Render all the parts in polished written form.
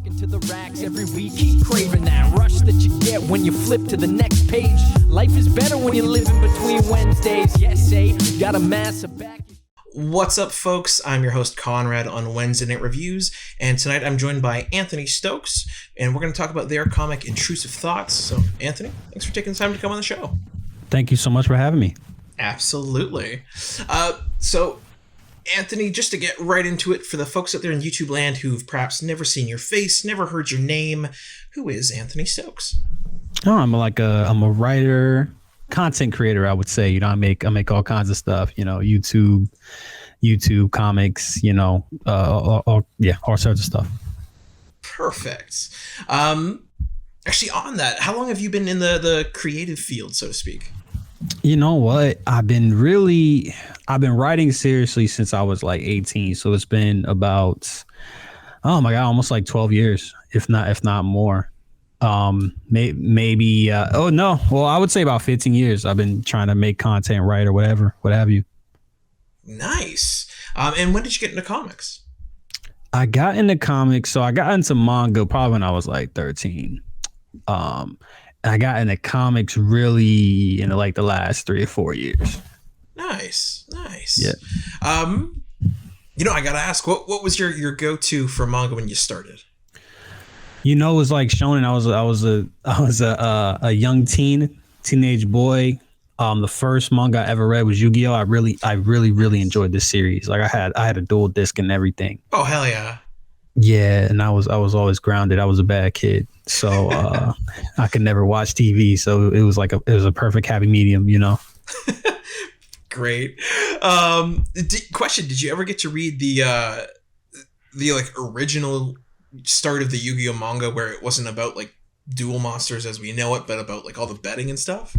Into the racks every week, keep craving that rush that you get when you flip to the next page. Life is better when you're living between Wednesdays. Yes, you got a massive back. What's up, folks? I'm your host, Konrad, on Wednesday Night Reviews, and tonight I'm joined by Anthony Stokes, and we're going to talk about their comic, Intrusive Thoughts. So, Anthony, thanks for taking the time to come on the show. Thank you so much for having me. Absolutely. So, Anthony, just to get right into it, for the folks out there in YouTube land who've perhaps never seen your face, never heard your name, who is Anthony Stokes? Oh, I'm a writer, content creator, I would say. You know, I make all kinds of stuff, you know, YouTube comics, you know, all sorts of stuff. Perfect. Actually, on that, how long have you been in the creative field, so to speak? You know what? I've been writing seriously since I was like 18. So it's been about, oh my God, almost like 12 years, if not more. Maybe, I would say about 15 years. I've been trying to make content, write or whatever, what have you. Nice. And when did you get into comics? I got into comics. So I got into manga probably when I was like 13. I got into comics really in like the last 3 or 4 years. Nice. Yeah. I gotta ask, what was your go-to for manga when you started? You know, it was like shonen. I was a young teenage boy. The first manga I ever read was Yu-Gi-Oh! I really enjoyed this series. Like I had a dual disc and everything. Oh hell yeah. Yeah, and I was always grounded. I was a bad kid, so I could never watch TV. So it was a perfect happy medium, you know. Great. Question: did you ever get to read the like original start of the Yu-Gi-Oh manga where it wasn't about like duel monsters as we know it, but about like all the betting and stuff?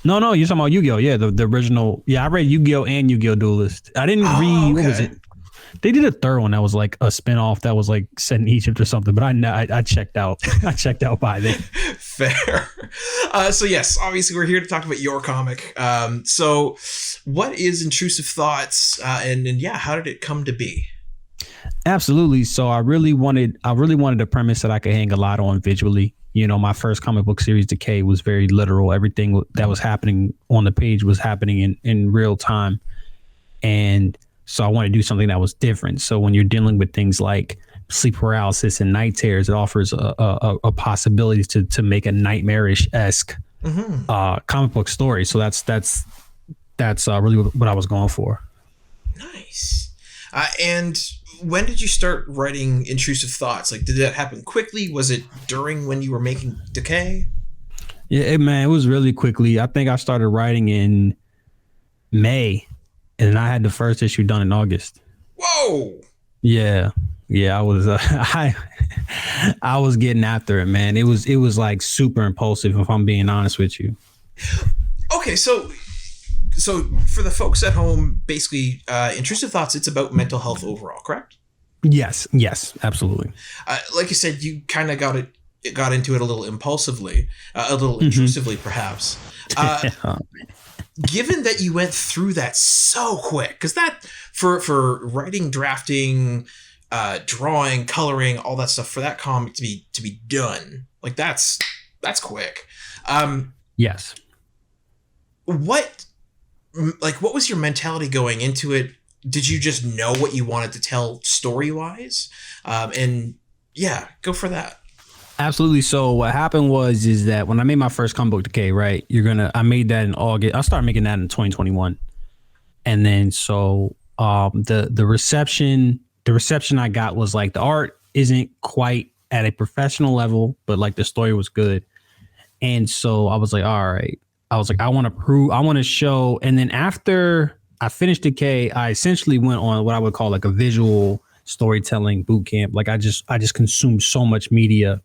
No, you're talking about Yu-Gi-Oh. Yeah, the original. Yeah, I read Yu-Gi-Oh and Yu-Gi-Oh Duelist. I didn't read. Okay. What was it? They did a third one that was like a spinoff that was like set in Egypt or something, but I checked out. I checked out by then. Fair. So yes, obviously we're here to talk about your comic. So what is Intrusive Thoughts? And how did it come to be? Absolutely. So I really wanted a premise that I could hang a lot on visually. You know, my first comic book series, Decay, was very literal. Everything that was happening on the page was happening in real time. And so I want to do something that was different. So when you're dealing with things like sleep paralysis and night terrors, it offers a possibility to make a nightmarish-esque comic book story. So that's really what I was going for. Nice. And when did you start writing Intrusive Thoughts? Like, did that happen quickly? Was it during when you were making Decay? Yeah, it was really quickly. I think I started writing in May. And I had the first issue done in August. Whoa! Yeah. I was I was getting after it, man. It was like super impulsive, if I'm being honest with you. Okay, so for the folks at home, basically, Intrusive Thoughts, it's about mental health overall, correct? Yes, absolutely. Like you said, you kind of got into it a little impulsively, a little intrusively, perhaps. Given that you went through that so quick, because that for writing, drafting, drawing, coloring, all that stuff, for that comic to be done, like that's quick. Yes. What was your mentality going into it? Did you just know what you wanted to tell story wise? And yeah, go for that. Absolutely. So what happened is that when I made my first comic book, Decay, right, I made that in August. I started making that in 2021. And then so the reception I got was like the art isn't quite at a professional level, but like the story was good. And so I was like, all right. I was like, I want to show. And then after I finished Decay, I essentially went on what I would call like a visual storytelling boot camp. Like I just consumed so much media.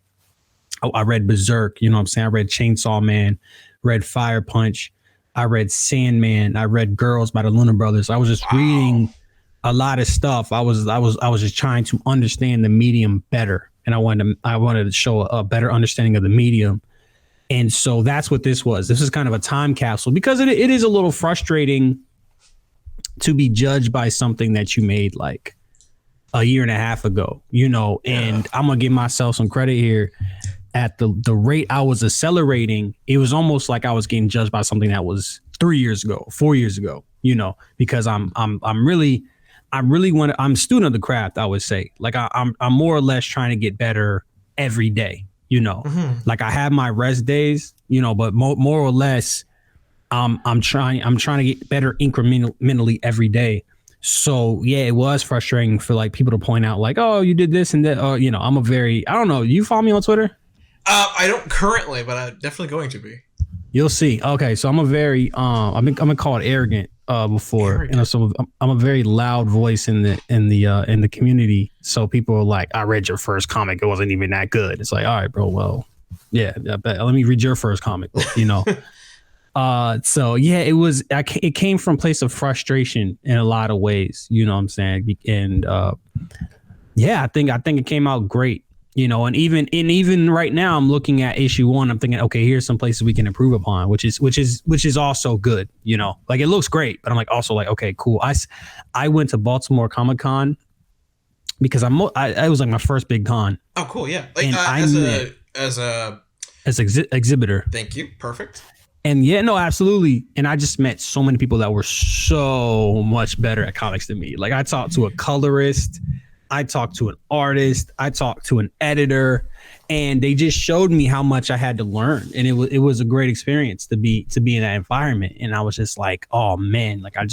I read Berserk, you know what I'm saying? I read Chainsaw Man, read Fire Punch. I read Sandman. I read Girls by the Lunar Brothers. I was just reading a lot of stuff. I was just trying to understand the medium better. And I wanted to show a better understanding of the medium. And so that's what this was. This is kind of a time capsule because it is a little frustrating to be judged by something that you made like a year and a half ago, you know, and I'm gonna give myself some credit here. At the rate I was accelerating, it was almost like I was getting judged by something that was 3 years ago, 4 years ago, you know, because I'm a student of the craft, I would say. Like I'm more or less trying to get better every day, you know. Like I have my rest days, you know, but more or less I'm trying to get better incrementally every day. So yeah, it was frustrating for like people to point out like, oh, you did this and that. Or, you know, I don't know. You follow me on Twitter? I don't currently, but I'm definitely going to be. You'll see. Okay, so I'm a very I'm gonna call it arrogant before. Arrogant. You know, so I'm a very loud voice in the community. So people are like, I read your first comic, it wasn't even that good. It's like, all right, bro, well, yeah, I bet. Let me read your first comic, you know. So yeah, it came from a place of frustration in a lot of ways, you know what I'm saying? And yeah, I think it came out great. You know, and even right now, I'm looking at issue 1. I'm thinking, okay, here's some places we can improve upon, which is also good. You know, like it looks great, but I'm like also like, okay, cool. I went to Baltimore Comic-Con because I was like my first big con. Oh, cool, yeah. Like as exhibitor. Thank you. Perfect. And yeah, no, absolutely. And I just met so many people that were so much better at comics than me. Like I talked to a colorist. I talked to an artist, I talked to an editor, and they just showed me how much I had to learn. And it was a great experience to be in that environment. And I was just like, oh man, like I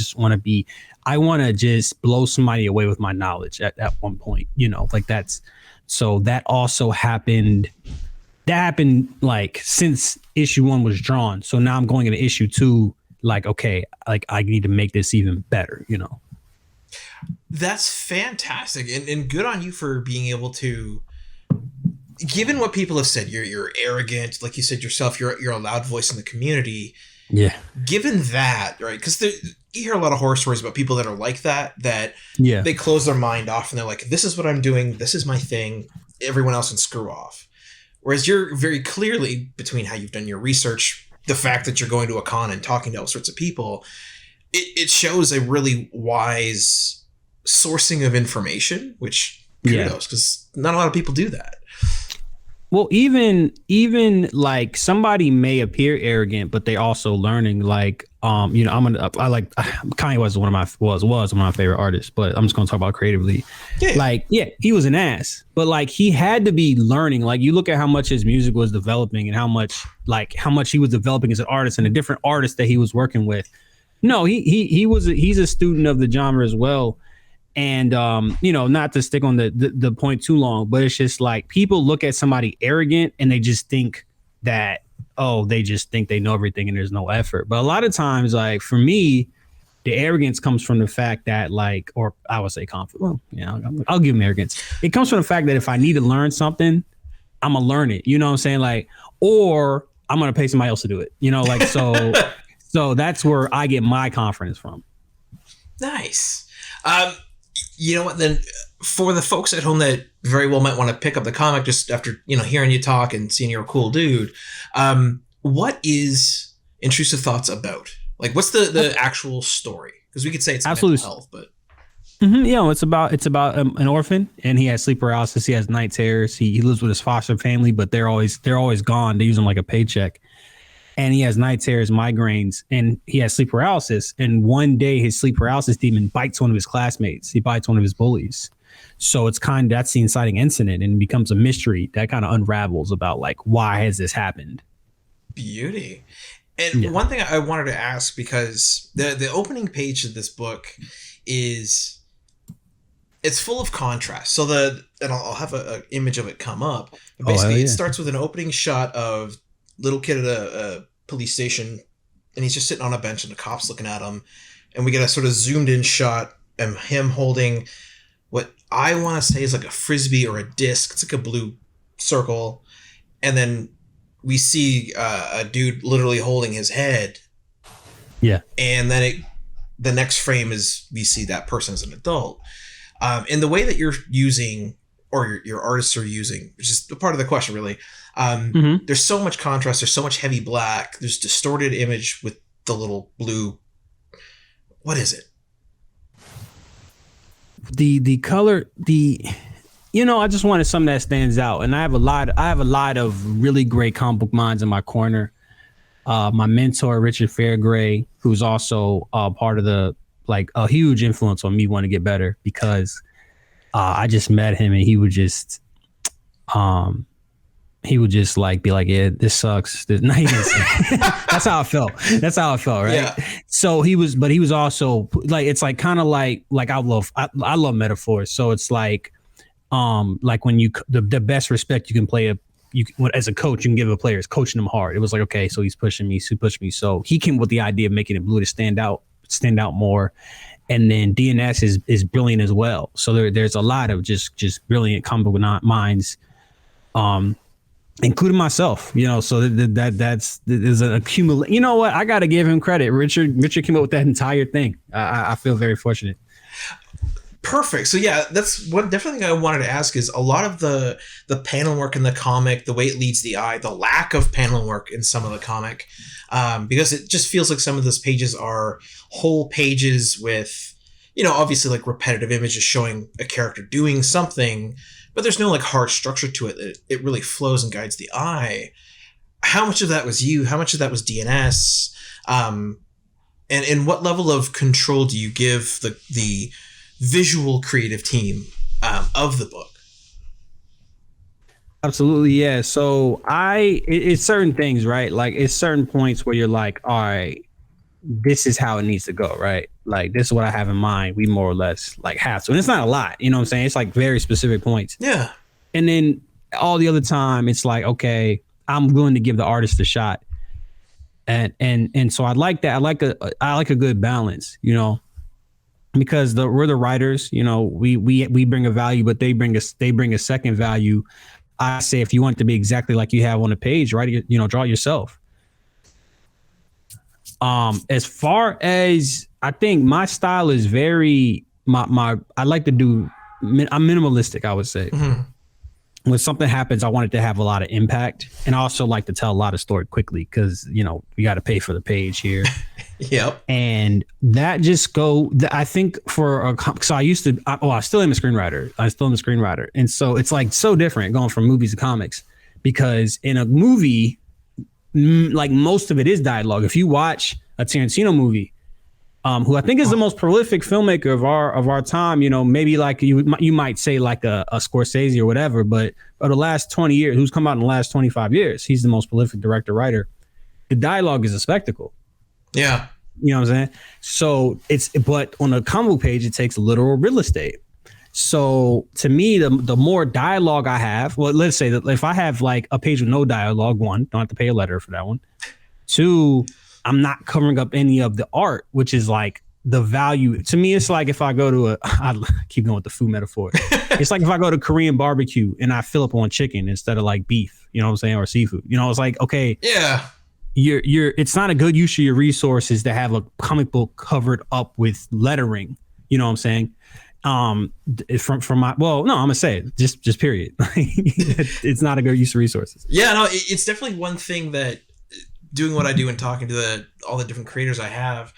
want to just blow somebody away with my knowledge at one point, you know, like so that also happened. That happened like since issue 1 was drawn. So now I'm going into issue 2, like, okay, like I need to make this even better, you know? That's fantastic, and good on you for being able to, given what people have said, you're arrogant, like you said yourself, you're a loud voice in the community. Yeah. Given that, right? Because you hear a lot of horror stories about people that are like that yeah, they close their mind off and they're like, this is what I'm doing, this is my thing, everyone else can screw off. Whereas you're very clearly, between how you've done your research, the fact that you're going to a con and talking to all sorts of people, it shows a really wise sourcing of information, which kudos, because not a lot of people do that. Well, even like somebody may appear arrogant, but they also learning. Like, you know, Kanye was one of my favorite artists, but I'm just gonna talk about creatively. Yeah. Like, yeah, he was an ass, but like he had to be learning. Like, you look at how much his music was developing and how much he was developing as an artist and the different artists that he was working with. No, he's a student of the genre as well. And, you know, not to stick on the point too long, but it's just like people look at somebody arrogant and they just think that, they just think they know everything and there's no effort. But a lot of times, like for me, the arrogance comes from the fact that like, or I would say confidence. Well, yeah, I'll give them arrogance. It comes from the fact that if I need to learn something, I'm going to learn it. You know what I'm saying? Like, or I'm going to pay somebody else to do it. You know, like, so that's where I get my confidence from. Nice. You know what, then for the folks at home that very well might want to pick up the comic just after, you know, hearing you talk and seeing you're a cool dude, what is Intrusive Thoughts about? Like, what's the actual story? Because we could say it's absolutely mental health, but you know, it's about an orphan, and he has sleep paralysis, he has night terrors, he lives with his foster family, but they're always gone. They use him like a paycheck. And he has night terrors, migraines, and he has sleep paralysis. And one day his sleep paralysis demon bites one of his classmates. He bites one of his bullies. So that's the inciting incident, and it becomes a mystery that kind of unravels about like, why has this happened? Beauty. And one thing I wanted to ask, because the opening page of this book it's full of contrast. So and I'll have an image of it come up. But basically, it starts with an opening shot of little kid at a police station, and he's just sitting on a bench and the cops looking at him, and we get a sort of zoomed in shot of him holding what I want to say is like a frisbee or a disc. It's like a blue circle, and then we see a dude literally holding his head, and then the next frame is we see that person as an adult, and the way that you're using, or your artists are using, which is a part of the question really. There's so much contrast. There's so much heavy black. There's distorted image with the little blue. What is it? the color, I just wanted something that stands out, and I have a lot of really great comic book minds in my corner. My mentor Richard Fairgray, who's also part of the a huge influence on me wanting to get better, because I just met him and he would just be like, yeah, this sucks. No, he didn't say. That's how I felt. Right. Yeah. So he was also like, it's like kind of like I love metaphors. So it's like when you the best respect you can play as a coach you can give a player is coaching them hard. It was like, okay, so he's pushing me. So he came with the idea of making it blue to stand out more. And then DNS is brilliant as well. So there's a lot of just brilliant comic book minds, including myself, so there's an accumulate. You know what? I got to give him credit. Richard came up with that entire thing. I feel very fortunate. Perfect. So yeah, that's one definitely thing I wanted to ask is a lot of the panel work in the comic, the way it leads the eye, the lack of panel work in some of the comic, because it just feels like some of those pages are whole pages with, obviously like repetitive images showing a character doing something, but there's no like hard structure to it. It really flows and guides the eye. How much of that was you? How much of that was DNS? And what level of control do you give the visual creative team of the book? Absolutely, yeah. So it's certain things, right? Like it's certain points where you're like, all right, this is how it needs to go, right? Like this is what I have in mind. We more or less like have to, and it's not a lot, you know what I'm saying? It's like very specific points. Yeah. And then all the other time, it's like, okay, I'm willing to give the artist a shot, and so I like that. I like a good balance, because we're the writers, we bring a value, but they bring a second value. I say, if you want it to be exactly like you have on the page, write it, draw it yourself. As far as, I think my style is very, I like to do, I'm minimalistic, I would say. Mm-hmm. When something happens, I want it to have a lot of impact, and I also like to tell a lot of story quickly because, we got to pay for the page here. Yep. And that just I think so I still am a screenwriter. And so it's like so different going from movies to comics, because in a movie, like most of it is dialogue. If you watch a Tarantino movie, who I think is the most prolific filmmaker of our time, maybe like you might say like a Scorsese or whatever, but for the last 20 years, who's come out in the last 25 years, he's the most prolific director, writer. The dialogue is a spectacle. Yeah. You know what I'm saying? So but on a comic book page, it takes literal real estate. So to me, the more dialogue I have, well, let's say that if I have like a page with no dialogue, one, don't have to pay a letter for that one. Two, I'm not covering up any of the art, which is like the value. To me, it's like if I go to I keep going with the food metaphor. It's like if I go to Korean barbecue and I fill up on chicken instead of like beef, you know what I'm saying, or seafood. It's like, okay. Yeah. It's not a good use of your resources to have a comic book covered up with lettering. You know what I'm saying? I'm gonna say it, just period. It's not a good use of resources. Yeah, no, it's definitely one thing that doing what I do and talking to all the different creators I have,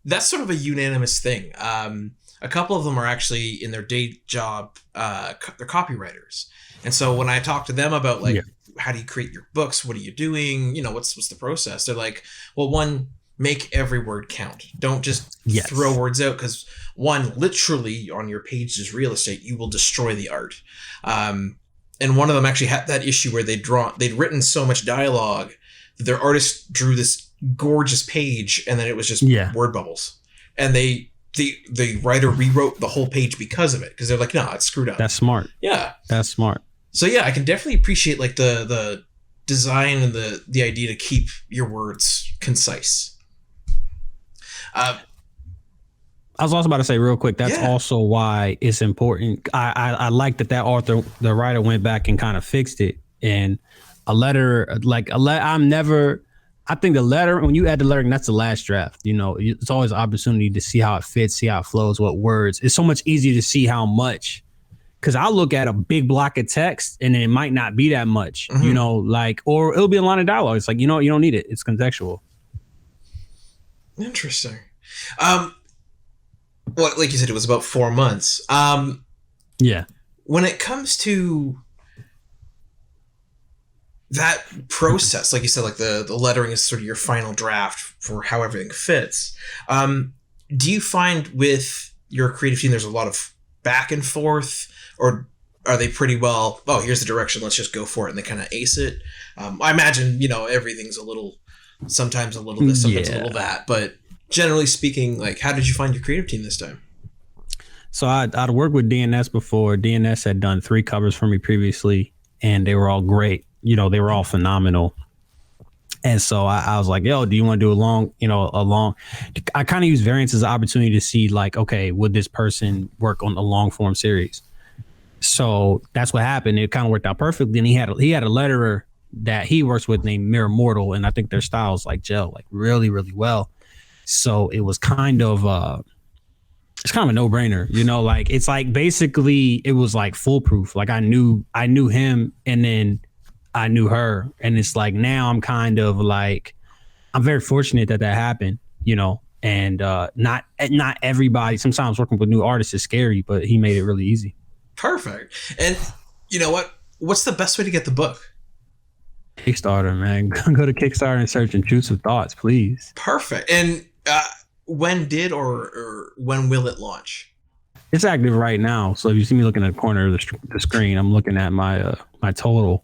that's sort of a unanimous thing. A couple of them are actually in their day job, they're copywriters. And so when I talk to them about how do you create your books? What are you doing? What's the process? They're like, well, one, make every word count. Don't just throw words out, because one, literally on your page is real estate. You will destroy the art. And one of them actually had that issue where they'd written so much dialogue that their artist drew this gorgeous page, and then it was just word bubbles. And the writer rewrote the whole page because of it, because they're like, no, it's screwed up. That's smart. Yeah. That's smart. So yeah, I can definitely appreciate like the design and the idea to keep your words concise. I was also about to say real quick, that's also why it's important. I like that author, the writer, went back and kind of fixed it. And I think the letter, when you add the lettering, that's the last draft. It's always an opportunity to see how it fits, see how it flows, what words. It's so much easier to see how much. Because I'll look at a big block of text and it might not be that much, or it'll be a line of dialogue. It's like, you don't need it. It's contextual. Interesting. well, like you said, it was about 4 months. Yeah. When it comes to that process, like you said, like the lettering is sort of your final draft for how everything fits. Do you find with your creative team there's a lot of back and forth, or are they pretty well, oh, here's the direction, let's just go for it, and they kind of ace it? I imagine, everything's sometimes a little this, sometimes a little that, but generally speaking, like, how did you find your creative team this time? So I'd worked with DNS before. DNS had done 3 covers for me previously, and they were all great. They were all phenomenal. And so I was like, yo, do you want to do a long, I kind of use variants as an opportunity to see like, okay, would this person work on a long form series? So that's what happened. It kind of worked out perfectly. And he had a letterer that he works with named Mirror Mortal. And I think their styles like gel like really, really well. So it was kind of, it's kind of a no brainer, like it's like basically it was like foolproof. Like I knew him and then I knew her. And it's like now I'm kind of like, I'm very fortunate that happened, and not everybody. Sometimes working with new artists is scary, but he made it really easy. Perfect. And you know what? What's the best way to get the book? Kickstarter, man. Go to Kickstarter and search Intrusive Thoughts, please. Perfect. And when did or when will it launch? It's active right now. So if you see me looking at the corner of the screen, I'm looking at my total.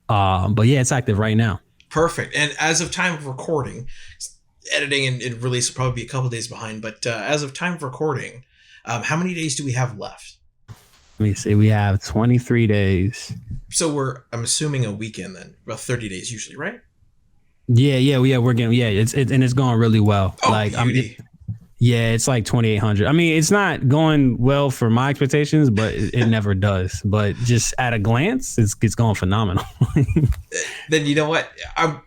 But yeah, it's active right now. Perfect. And as of time of recording, editing and release will probably be a couple days behind, but as of time of recording, how many days do we have left? Let me see. We have 23 days. So I'm assuming a weekend then, about 30 days usually, right? Yeah. We're getting, it's going really well. Oh, like, beauty. It's like 2,800. I mean, it's not going well for my expectations, but it never does. But just at a glance, it's going phenomenal. Then you know what,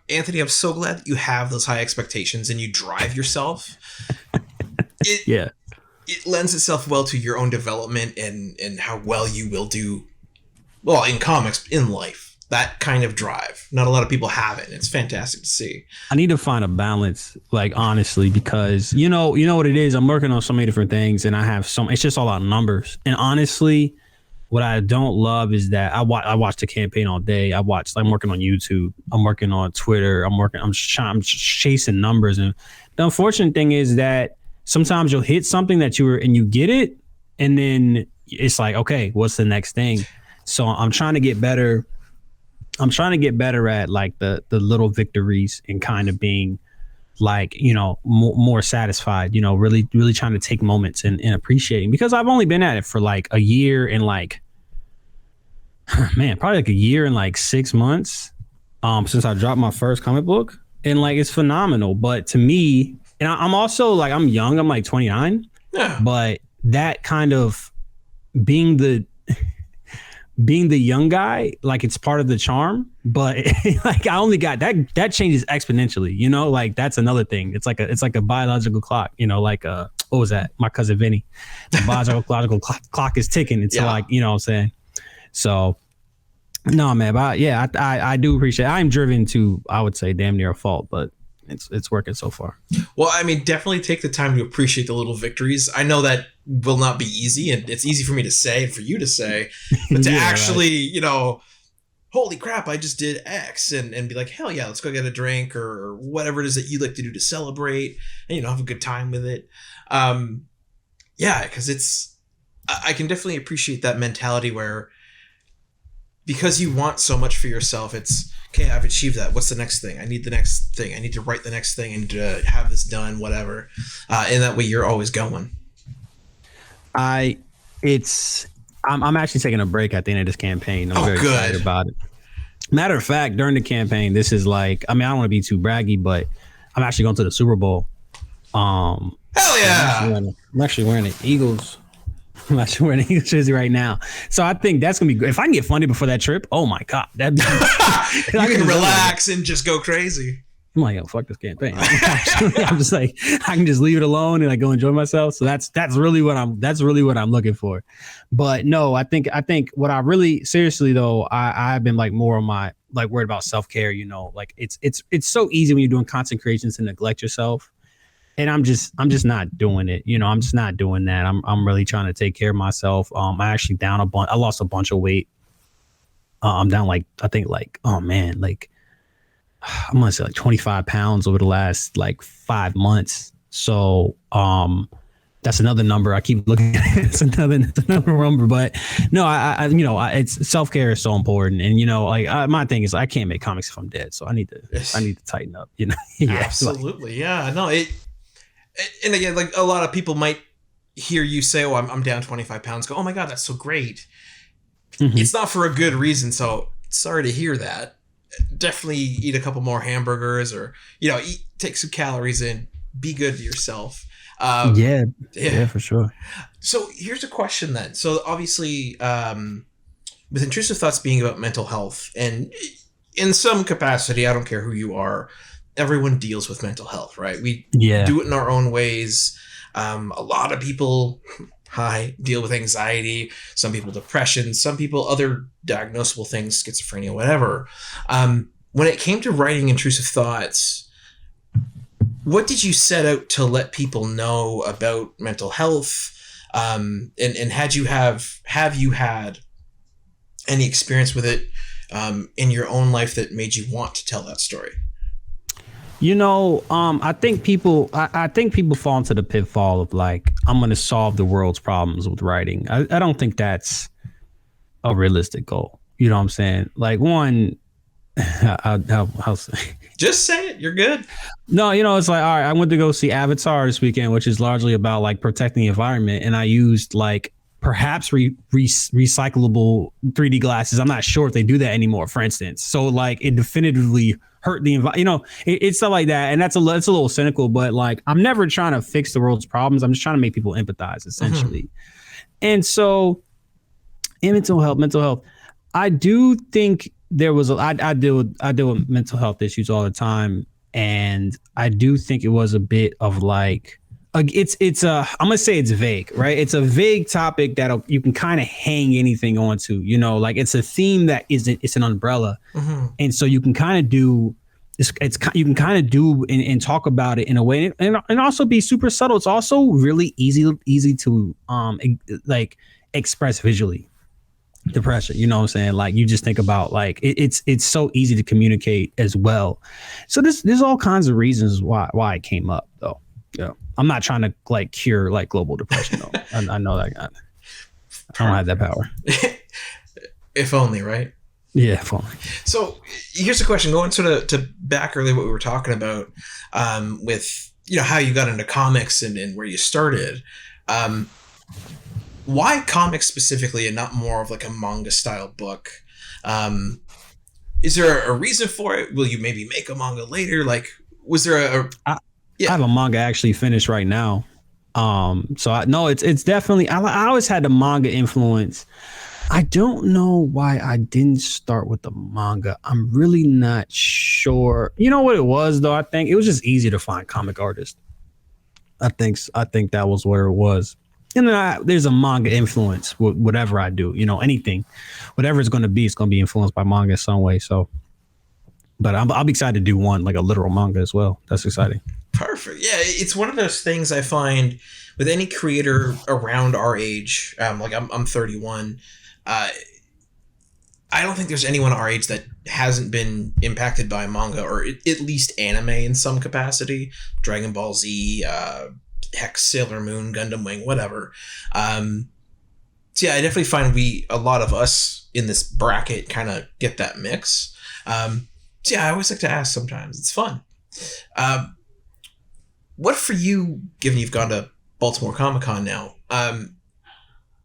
Anthony, I'm so glad that you have those high expectations and you drive yourself. It lends itself well to your own development and how well you will do, well, in comics, in life. That kind of drive. Not a lot of people have it. And it's fantastic to see. I need to find a balance, like honestly, because you know what it is. I'm working on so many different things, and I have it's just all about numbers. And honestly, what I don't love is that I watch the campaign all day. I'm working on YouTube. I'm working on Twitter. I'm chasing numbers. And the unfortunate thing is that sometimes you'll hit something that you get it, and then it's like, okay, what's the next thing? So I'm trying to get better. I'm trying to get better at like the little victories and kind of being like, more satisfied, really, really trying to take moments and appreciating, because I've only been at it for like a year and like, man, probably like a year and like 6 months since I dropped my first comic book. And like, it's phenomenal. But to me, and I'm also like, I'm young, I'm like 29, but that kind of being the young guy, like it's part of the charm, but like I only got that changes exponentially, like that's another thing. It's like a biological clock, like what was that? My cousin Vinny, the biological clock is ticking. It's like, what I'm saying? So no, man, but yeah, I do appreciate it. I'm driven to, I would say, damn near a fault, but it's working so far. Well, I mean, definitely take the time to appreciate the little victories. I know that will not be easy, and it's easy for me to say and for you to say, but to actually, holy crap, I just did X, and be like, hell yeah, let's go get a drink or whatever it is that you like to do to celebrate and, have a good time with it. Because I can definitely appreciate that mentality where, because you want so much for yourself, it's, okay, I've achieved that. What's the next thing? I need the next thing. I need to write the next thing and have this done, whatever. And that way you're always going. I'm actually taking a break at the end of this campaign. I'm very excited about it. Matter of fact, during the campaign, this is like, I mean, I don't want to be too braggy, but I'm actually going to the Super Bowl. Hell yeah. I'm actually wearing the Eagles. I'm actually wearing an Eagles jersey right now. So I think that's going to be good. If I can get funded before that trip, oh my God. You can relax and just go crazy. I'm like, yo, fuck this campaign. I'm just like, I can just leave it alone and I go enjoy myself. So that's really what I'm looking for. But no, I think what I really, seriously though, I've been like more on my, like worried about self-care, like it's so easy when you're doing content creations to neglect yourself. And I'm just not doing it. I'm just not doing that. I'm really trying to take care of myself. I actually I lost a bunch of weight. I'm down I'm gonna say like 25 pounds over the last like 5 months. So that's another number I keep looking at. It's another number, but no, it's self-care is so important. And my thing is I can't make comics if I'm dead, so I need to tighten up. Yeah, absolutely, yeah. No, and again, like a lot of people might hear you say, "Oh, I'm down 25 pounds." Go, "Oh my God, that's so great." Mm-hmm. It's not for a good reason, so sorry to hear that. Definitely eat a couple more hamburgers, or take some calories in. Be good to yourself. Yeah, for sure. So here's a question then. So obviously, with Intrusive Thoughts being about mental health, and in some capacity, I don't care who you are, everyone deals with mental health, right? We do it in our own ways. A lot of people deal with anxiety, some people depression, some people other diagnosable things, schizophrenia, whatever. When it came to writing Intrusive Thoughts, what did you set out to let people know about mental health? And have you had any experience with it in your own life that made you want to tell that story? I think people fall into the pitfall of like, I'm going to solve the world's problems with writing. I don't think that's a realistic goal. You know what I'm saying? Like, one, I'll say. Just say it. You're good. No, it's like, all right, I went to go see Avatar this weekend, which is largely about like protecting the environment. And I used like perhaps recyclable 3D glasses. I'm not sure if they do that anymore, for instance. So like it definitively hurt the environment. It's stuff like that. And it's a little cynical, but like, I'm never trying to fix the world's problems. I'm just trying to make people empathize, essentially. Mm-hmm. And so in mental health, I do think there was I deal with mental health issues all the time, and I do think it was a bit of like I'm gonna say it's vague, right? It's a vague topic that you can kind of hang anything onto, like it's a theme that it's an umbrella, mm-hmm. and so you can kind of do you can kind of do and talk about it in a way, and also be super subtle. It's also really easy to like express visually. Depression, you know what I'm saying? Like you just think about like it's so easy to communicate as well. So there's all kinds of reasons why it came up though. Yeah, I'm not trying to like cure like global depression though. I know that I don't have that power. If only, right? Yeah, if only. So here's a question. Going sort of to back earlier what we were talking about with how you got into comics and where you started. Why comics specifically and not more of like a manga style book? Is there a reason for it? Will you maybe make a manga later? Like, was there I have a manga actually finished right now. It's definitely, I always had the manga influence. I don't know why I didn't start with the manga. I'm really not sure. You know what it was though? I think it was just easy to find comic artists. I think that was where it was. And then there's a manga influence with whatever I do, anything, whatever it's going to be influenced by manga in some way. So, but I'll be excited to do one, like a literal manga as well. That's exciting. Perfect. Yeah. It's one of those things I find with any creator around our age. Like I'm 31. I don't think there's anyone our age that hasn't been impacted by manga or at least anime in some capacity. Dragon Ball Z, heck, Sailor Moon, Gundam Wing, whatever. So yeah, I definitely find a lot of us in this bracket kind of get that mix. So yeah, I always like to ask sometimes. It's fun. What for you, given you've gone to Baltimore Comic-Con now,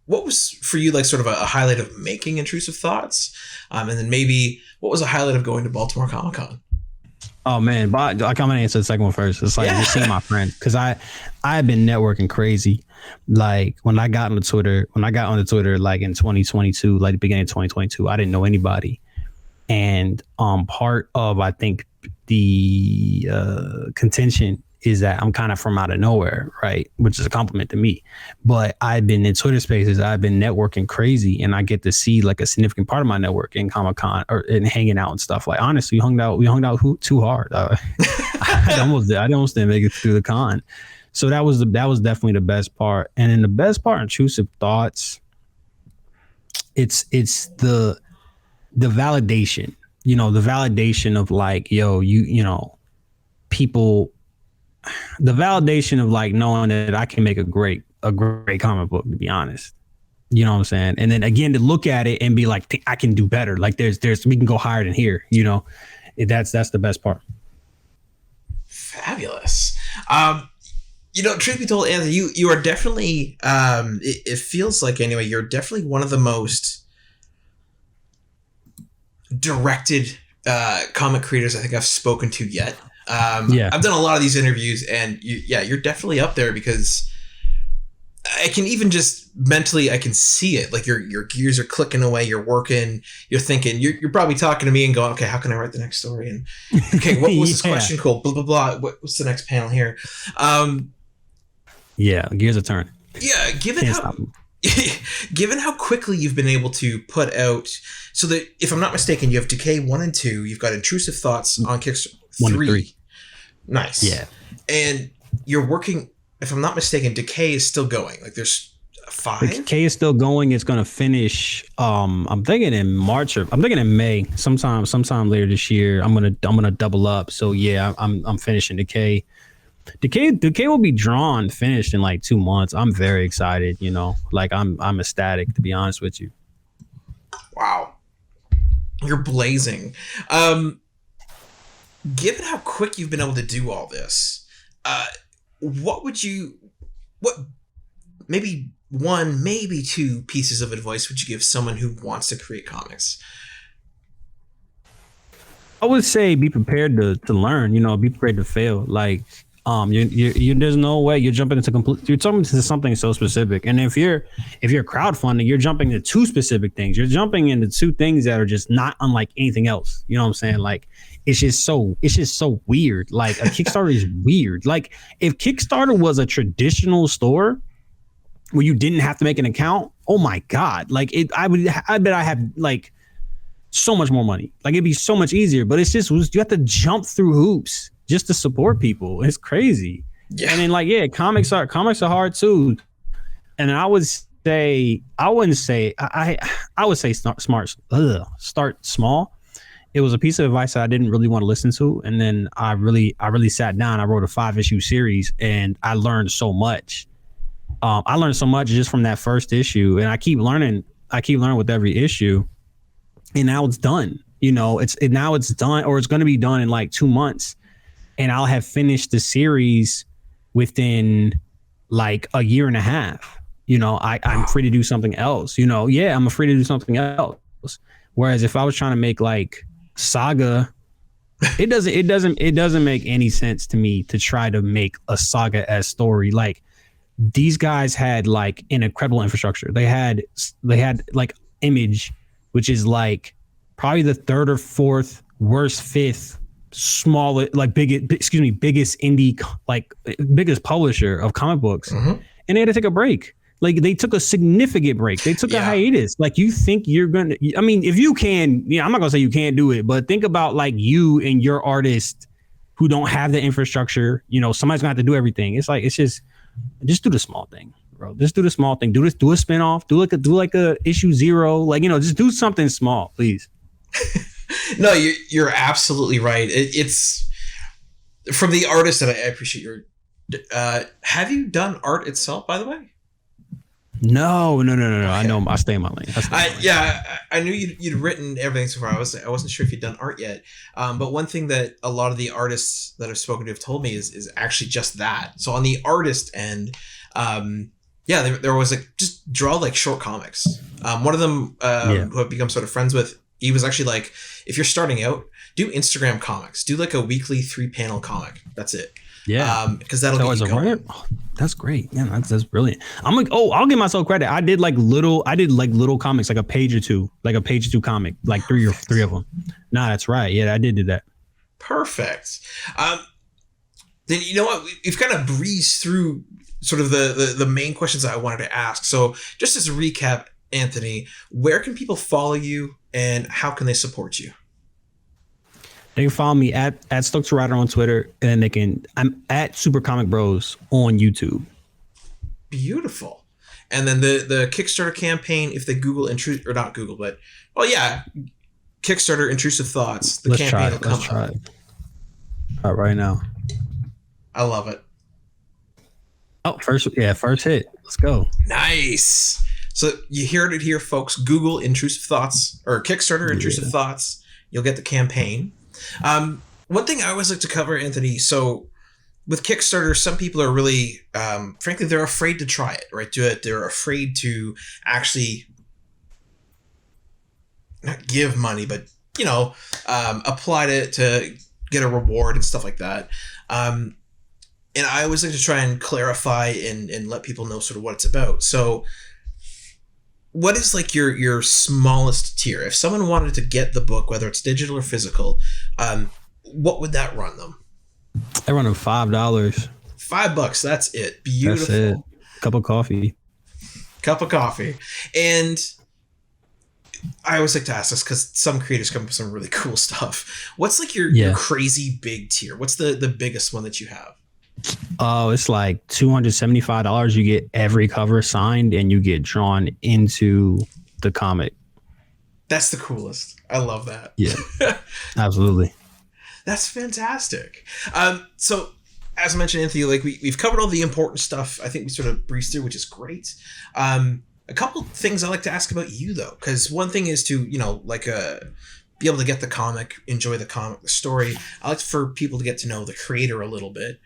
what was for you like sort of a highlight of making Intrusive Thoughts? And then maybe what was a highlight of going to Baltimore Comic-Con? Oh man, but I'm gonna answer the second one first. It's like just seeing my friend, because I've been networking crazy. Like when I got on Twitter like in 2022, like the beginning of 2022, I didn't know anybody, and part of I think the contention is that I'm kind of from out of nowhere, right? Which is a compliment to me. But I've been in Twitter spaces, I've been networking crazy, and I get to see like a significant part of my network in Comic-Con or in hanging out and stuff. Like honestly, we hung out too hard. I almost didn't make it through the con. So that was definitely the best part. And then the best part, Intrusive Thoughts, it's the validation, the validation of like, yo, people, the validation of like knowing that I can make a great comic book, to be honest. You know what I'm saying? And then again, to look at it and be like, I can do better. Like there's we can go higher than here, that's the best part. Fabulous. Truth be told, Anthony, you are definitely, it feels like anyway, you're definitely one of the most directed comic creators I think I've spoken to yet. I've done a lot of these interviews, and you're definitely up there, because I can even just mentally, I can see it. Like your gears are clicking away, you're working, you're thinking, you're probably talking to me and going, okay, how can I write the next story? And okay, what was this question? Cool, blah, blah, blah. What's the next panel here? Gears are turning. Yeah, given how quickly you've been able to put out, so that if I'm not mistaken, you have Decay 1 and 2, you've got Intrusive Thoughts on Kickstarter 3. Nice. Yeah. And you're working, if I'm not mistaken, Decay is still going. Like there's 5? Decay is still going. It's going to finish, I'm thinking in March, or I'm thinking in May, sometime later this year. I'm going to double up. So yeah, I'm finishing Decay. Decay will be finished in like 2 months. I'm very excited, like I'm ecstatic, to be honest with you. Wow. You're blazing. Given how quick you've been able to do all this, what maybe 1, maybe 2 pieces of advice would you give someone who wants to create comics? I would say be prepared to learn, be prepared to fail. Like, you there's no way you're jumping into something so specific. And if you're crowdfunding, you're jumping into 2 specific things. You're jumping into 2 things that are just not unlike anything else. You know what I'm saying? Like, it's just so weird. Like a Kickstarter is weird. Like if Kickstarter was a traditional store where you didn't have to make an account, oh my God. Like I bet I have like so much more money. Like it'd be so much easier, but it's just, you have to jump through hoops just to support people. It's crazy. Yeah. And then comics are hard too. And I would say, I would say start small. It was a piece of advice that I didn't really want to listen to. And then I really sat down, I wrote a 5-issue series, and I learned so much. I learned so much just from that first issue, and I keep learning with every issue. And now it's done. Now it's done, or it's going to be done in like 2 months. And I'll have finished the series within like a year and a half. I'm free to do something else. I'm free to do something else. Whereas if I was trying to make like Saga, it doesn't make any sense to me to try to make a Saga as story. Like these guys had like an incredible infrastructure. They had like Image, which is like probably the 3rd or 4th worst, 5th smallest, like biggest indie, like biggest publisher of comic books. Mm-hmm. And they had to take a break. Like they took a significant break. They took a hiatus. Like you think you're going to, I mean, if you can, I'm not going to say you can't do it, but think about like you and your artist who don't have the infrastructure, somebody's gonna have to do everything. It's just do the small thing, bro. Just do the small thing. Do a spinoff, do like a issue 0, like, just do something small, please. No, you're absolutely right. It's from the artist that I appreciate your, have you done art itself, by the way? No. Okay. I know. I stay in my lane. I knew you'd written everything so far. I wasn't sure if you'd done art yet. But one thing that a lot of the artists that I've spoken to have told me is actually just that. So on the artist end, there was like, just draw like short comics. One of them who I've become sort of friends with, he was actually like, if you're starting out, do Instagram comics. Do like a weekly 3-panel comic. That's it. Yeah, because that'll get you going. Oh, that's great. Yeah, that's brilliant. I'm like, I'll give myself credit. I did like little comics, like a page or two comic, like three of them. Nah, that's right. Yeah, I did do that. Perfect. Then you know what? We've kind of breezed through sort of the main questions I wanted to ask. So just as a recap, Anthony, where can people follow you and how can they support you? They can follow me at Stokes-Reitz on Twitter, and I'm at Super Comic Bros on YouTube. Beautiful. And then the Kickstarter campaign, if they Google Kickstarter Intrusive Thoughts, the campaign will come up. Let's try it. All right now. I love it. Oh, first hit. Let's go. Nice. So you heard it here, folks. Google Intrusive Thoughts or Kickstarter Intrusive Thoughts. You'll get the campaign. One thing I always like to cover, Anthony. So with Kickstarter, some people are really, frankly, they're afraid to try it, right? Do it. They're afraid to actually not give money, but apply to get a reward and stuff like that. And I always like to try and clarify and let people know sort of what it's about. So what is like your smallest tier? If someone wanted to get the book, whether it's digital or physical, what would that run them? I run them $5. $5. That's it. Beautiful. That's it. Cup of coffee. And I always like to ask this because some creators come up with some really cool stuff. What's like your crazy big tier? What's the biggest one that you have? Oh, it's like $275. You get every cover signed and you get drawn into the comic. That's the coolest. I love that. Yeah, absolutely. That's fantastic. So as I mentioned, Anthony, like we've covered all the important stuff. I think we sort of breezed through, which is great. A couple things I like to ask about you though, because one thing is to, be able to get the comic, enjoy the comic, the story. I like for people to get to know the creator a little bit.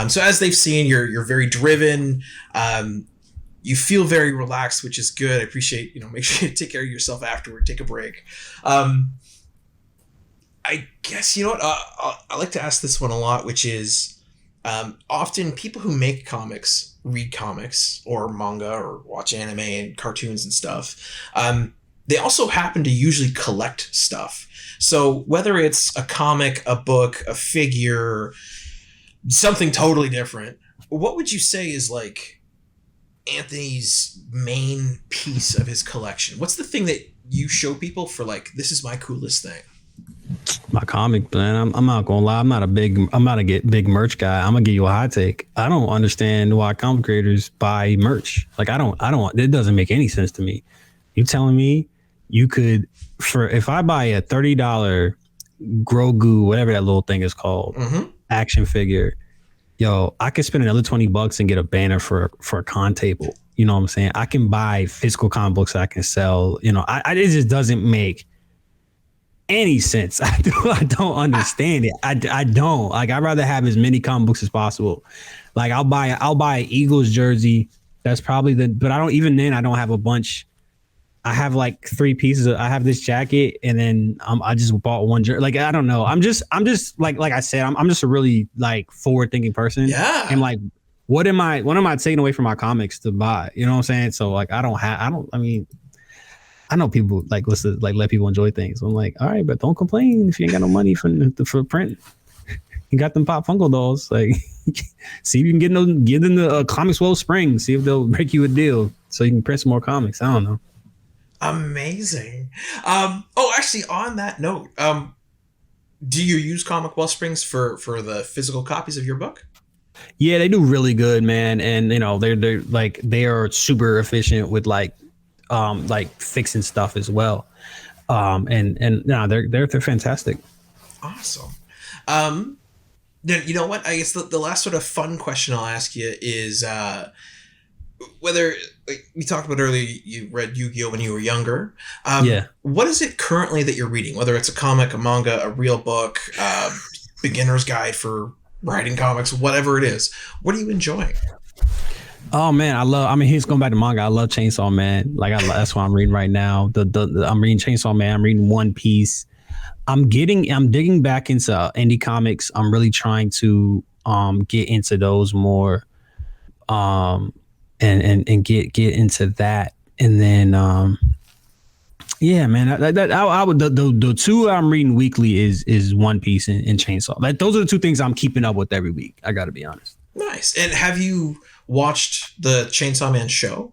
So as they've seen, you're very driven. You feel very relaxed, which is good. I appreciate, make sure you take care of yourself afterward, take a break. I guess, I like to ask this one a lot, which is often people who make comics, read comics or manga or watch anime and cartoons and stuff. They also happen to usually collect stuff. So whether it's a comic, a book, a figure, something totally different, what would you say is like Anthony's main piece of his collection? What's the thing that you show people for like, this is my coolest thing? My comic, man. I'm not gonna lie. I'm not a big merch guy. I'm gonna give you a hot take. I don't understand why comic creators buy merch. Like I don't. It doesn't make any sense to me. You telling me you could, if I buy a $30 Grogu, whatever that little thing is called, action figure, I could spend another $20 and get a banner for a con table. You know what I'm saying? I can buy physical comic books that I can sell. It just doesn't make any sense. I don't understand it. I don't. Like, I'd rather have as many comic books as possible. Like I'll buy an Eagles jersey. That's probably but I don't have a bunch. I have like 3 pieces. I have this jacket, and then I just bought one jersey. Like I don't know. I'm just like I said. I'm just a really like forward thinking person. Yeah. And like, what am I taking away from my comics to buy? You know what I'm saying? So like, I know people like let people enjoy things. I'm like, all right, but don't complain if you ain't got no money for print. You got them Pop Funko dolls. Like, see if you can get in the Comics World Spring. See if they'll break you a deal so you can print some more comics. I don't know. Amazing. Actually, on that note, do you use Comic Wellsprings for the physical copies of your book? Yeah, they do really good, man. And they're like, they are super efficient with like fixing stuff as well. They're fantastic. Awesome. Then you know what? I guess the last sort of fun question I'll ask you is whether, like we talked about earlier, you read Yu-Gi-Oh when you were younger. What is it currently that you're reading? Whether it's a comic, a manga, a real book, beginner's guide for writing comics, whatever it is. What are you enjoying? Oh man, he's going back to manga. I love Chainsaw Man. Like that's what I'm reading right now. I'm reading Chainsaw Man. I'm reading One Piece. I'm digging back into indie comics. I'm really trying to get into those more, and get into that. And then Yeah, man. I would the two I'm reading weekly is One Piece and Chainsaw. Like those are the two things I'm keeping up with every week. I got to be honest. Nice. And have you watched the Chainsaw Man show?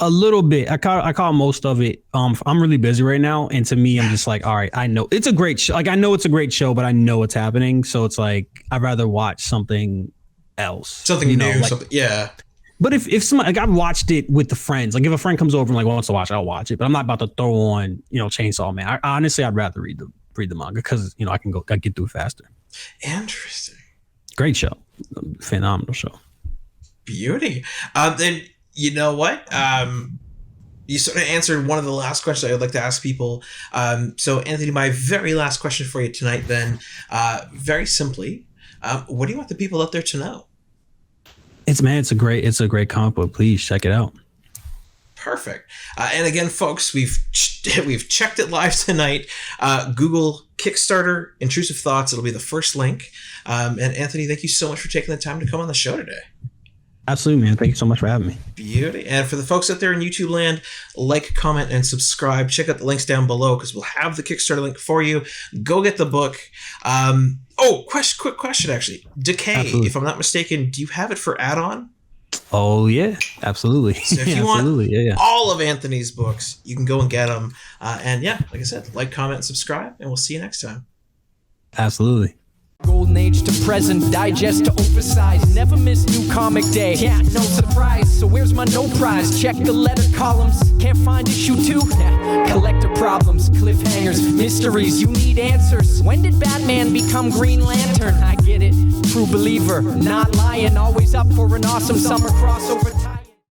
A little bit. I caught most of it. I'm really busy right now, and to me, I'm just like, all right, I know it's a great show. Like I know it's a great show, but I know it's happening, so it's like I'd rather watch something else, something new. Like, something, yeah. But if somebody, like I've watched it with the friends, like if a friend comes over and like wants to watch it, I'll watch it. But I'm not about to throw on, Chainsaw Man. Honestly, I'd rather read the manga because I can get through it faster. Interesting. Great show, phenomenal show. Beauty. Then you know what? You sort of answered one of the last questions I would like to ask people. So Anthony, my very last question for you tonight, then, very simply, what do you want the people out there to know? It's a great comic book. Please check it out. Perfect. And again, folks, we've checked it live tonight. Google Kickstarter Intrusive Thoughts. It'll be the first link. And Anthony, thank you so much for taking the time to come on the show today. Absolutely, man. Thank you so much for having me. Beauty. And for the folks out there in YouTube land, like, comment, and subscribe. Check out the links down below because we'll have the Kickstarter link for you. Go get the book. Quick question, actually. Decay, Absolutely. If I'm not mistaken, do you have it for add-on? Oh, yeah. Absolutely. So if you want all of Anthony's books, you can go and get them. And yeah, like I said, like, comment, and subscribe, and we'll see you next time. Absolutely. Golden age to present, digest to oversize. Never miss new comic day. Yeah, no surprise. So where's my no prize? Check the letter columns. Can't find issue 2. Collector problems, cliffhangers, mysteries. You need answers. When did Batman become Green Lantern? I get it. True believer, not lying. Always up for an awesome summer crossover time.